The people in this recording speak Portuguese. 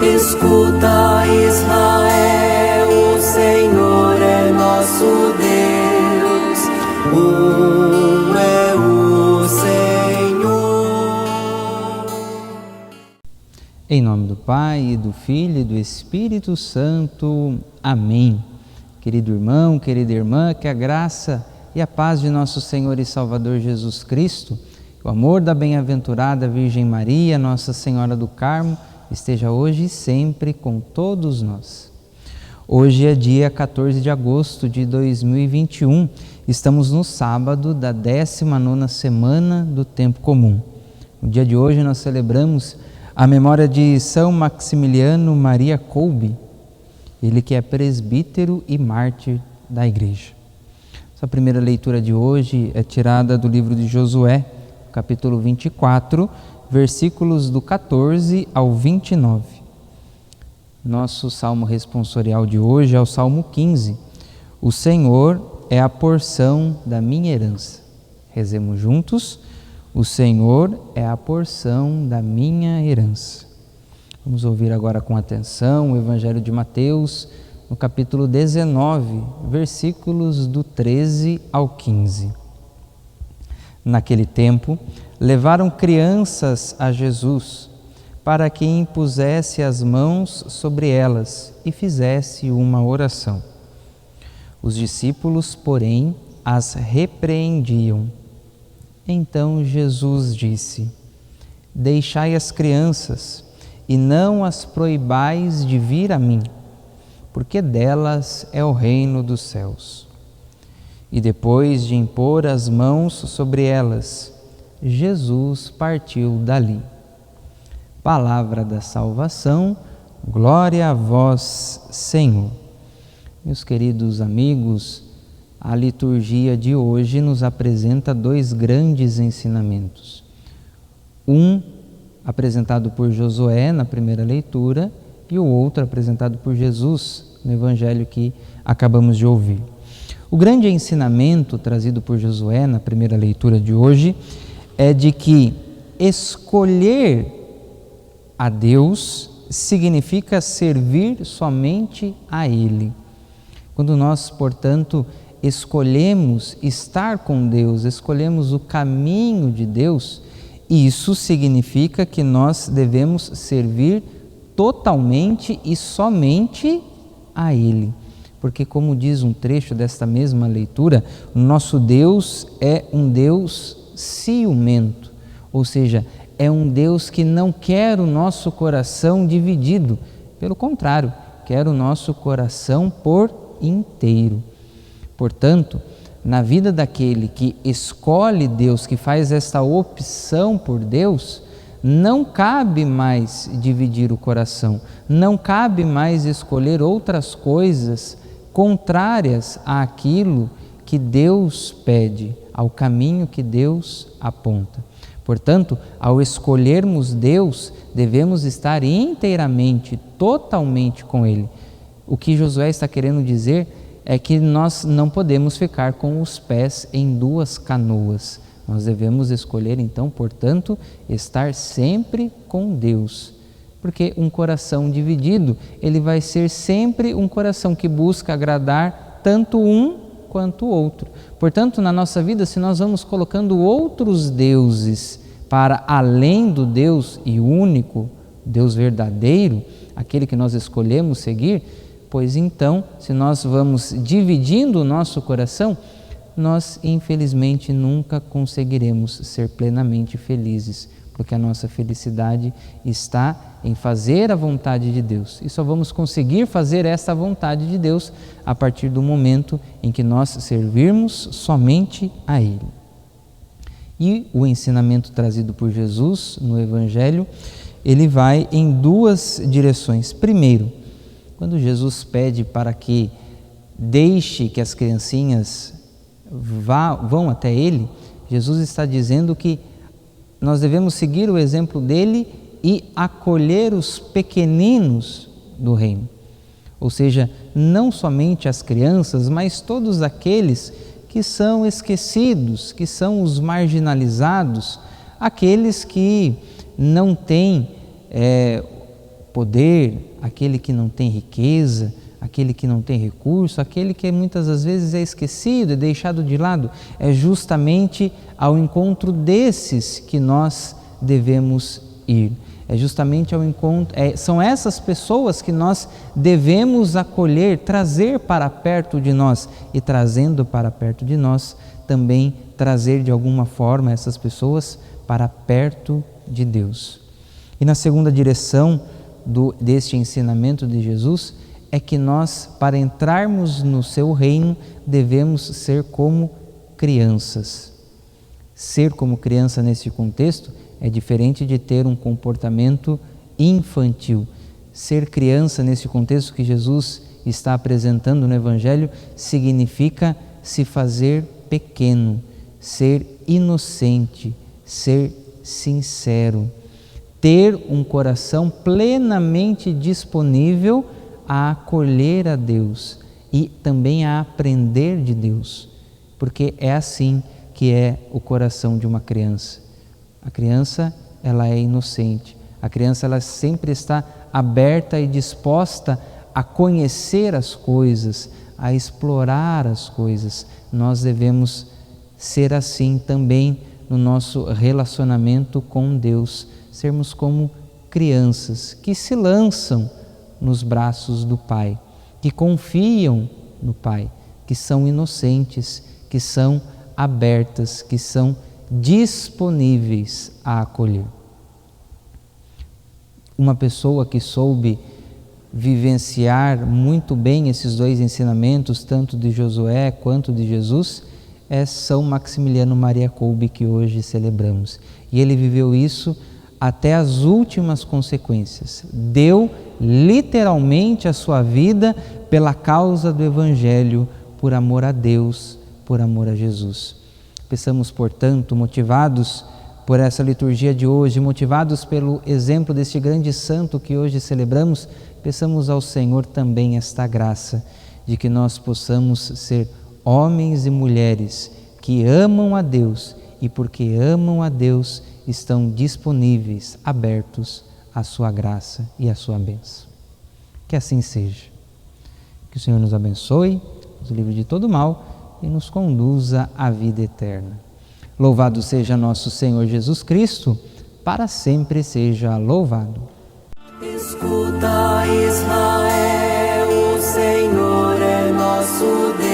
Escuta, Israel, o Senhor é nosso Deus, um é o Senhor. Em nome do Pai, e do Filho e do Espírito Santo. Amém. Querido irmão, querida irmã, que a graça e a paz de nosso Senhor e Salvador Jesus Cristo, o amor da bem-aventurada Virgem Maria, Nossa Senhora do Carmo, esteja hoje e sempre com todos nós. Hoje é dia 14 de agosto de 2021, estamos no sábado da 19ª semana do Tempo Comum. No dia de hoje nós celebramos a memória de São Maximiliano Maria Kolbe, ele que é presbítero e mártir da Igreja. Essa primeira leitura de hoje é tirada do livro de Josué, capítulo 24, versículos do 14 ao 29. Nosso salmo responsorial de hoje é o Salmo 15. O Senhor é a porção da minha herança. Rezemos juntos. O Senhor é a porção da minha herança. Vamos ouvir agora com atenção o Evangelho de Mateus, no capítulo 19, versículos do 13 ao 15. Naquele tempo, levaram crianças a Jesus, para que impusesse as mãos sobre elas e fizesse uma oração. Os discípulos, porém, as repreendiam. Então Jesus disse: Deixai as crianças, e não as proibais de vir a mim, porque delas é o reino dos céus. E depois de impor as mãos sobre elas, Jesus partiu dali. Palavra da salvação, glória a vós, Senhor. Meus queridos amigos, a liturgia de hoje nos apresenta dois grandes ensinamentos. Um apresentado por Josué na primeira leitura e o outro apresentado por Jesus no Evangelho que acabamos de ouvir. O grande ensinamento trazido por Josué na primeira leitura de hoje é de que escolher a Deus significa servir somente a Ele. Quando nós, portanto, escolhemos estar com Deus, escolhemos o caminho de Deus, isso significa que nós devemos servir totalmente e somente a Ele. Porque, como diz um trecho desta mesma leitura, o nosso Deus é um Deus ciumento, ou seja, é um Deus que não quer o nosso coração dividido, pelo contrário, quer o nosso coração por inteiro. Portanto, na vida daquele que escolhe Deus, que faz esta opção por Deus, não cabe mais dividir o coração, não cabe mais escolher outras coisas contrárias àquilo que Deus pede, ao caminho que Deus aponta. Portanto, ao escolhermos Deus, devemos estar inteiramente, totalmente com Ele. O que Josué está querendo dizer é que nós não podemos ficar com os pés em duas canoas. Nós devemos escolher, então, portanto, estar sempre com Deus. Porque um coração dividido, ele vai ser sempre um coração que busca agradar tanto um quanto o outro. Portanto, na nossa vida, se nós vamos colocando outros deuses para além do Deus e único, Deus verdadeiro, aquele que nós escolhemos seguir, pois então, se nós vamos dividindo o nosso coração, nós infelizmente nunca conseguiremos ser plenamente felizes, porque a nossa felicidade está em fazer a vontade de Deus. E só vamos conseguir fazer essa vontade de Deus a partir do momento em que nós servirmos somente a Ele. E o ensinamento trazido por Jesus no Evangelho, ele vai em duas direções. Primeiro, quando Jesus pede para que deixe que as criancinhas vão até Ele, Jesus está dizendo que nós devemos seguir o exemplo dele e acolher os pequeninos do reino. Ou seja, não somente as crianças, mas todos aqueles que são esquecidos, que são os marginalizados, aqueles que não têm poder, aquele que não tem riqueza, aquele que não tem recurso, aquele que muitas das vezes é esquecido e deixado de lado. É justamente ao encontro desses que nós devemos ir. É justamente ao encontro, são essas pessoas que nós devemos acolher, trazer para perto de nós, e trazendo para perto de nós, também trazer de alguma forma essas pessoas para perto de Deus. E na segunda direção deste ensinamento de Jesus, é que nós, para entrarmos no seu reino, devemos ser como crianças. Ser como criança nesse contexto é diferente de ter um comportamento infantil. Ser criança nesse contexto que Jesus está apresentando no Evangelho significa se fazer pequeno, ser inocente, ser sincero, ter um coração plenamente disponível a acolher a Deus e também a aprender de Deus, porque é assim que é o coração de uma criança. A criança, ela é inocente. A criança, ela sempre está aberta e disposta a conhecer as coisas, a explorar as coisas. Nós devemos ser assim também no nosso relacionamento com Deus, sermos como crianças que se lançam nos braços do Pai, que confiam no Pai, que são inocentes, que são abertas, que são disponíveis a acolher. Uma pessoa que soube vivenciar muito bem esses dois ensinamentos, tanto de Josué quanto de Jesus, é São Maximiliano Maria Kolbe, que hoje celebramos. E ele viveu isso até as últimas consequências. Deu literalmente a sua vida pela causa do Evangelho, por amor a Deus, por amor a Jesus. Peçamos, portanto, motivados por essa liturgia de hoje, motivados pelo exemplo deste grande santo que hoje celebramos, peçamos ao Senhor também esta graça de que nós possamos ser homens e mulheres que amam a Deus e, porque amam a Deus, estão disponíveis, abertos à sua graça e à sua bênção. Que assim seja. Que o Senhor nos abençoe, nos livre de todo mal e nos conduza à vida eterna. Louvado seja nosso Senhor Jesus Cristo, para sempre seja louvado. Escuta, Israel, o Senhor é nosso Deus.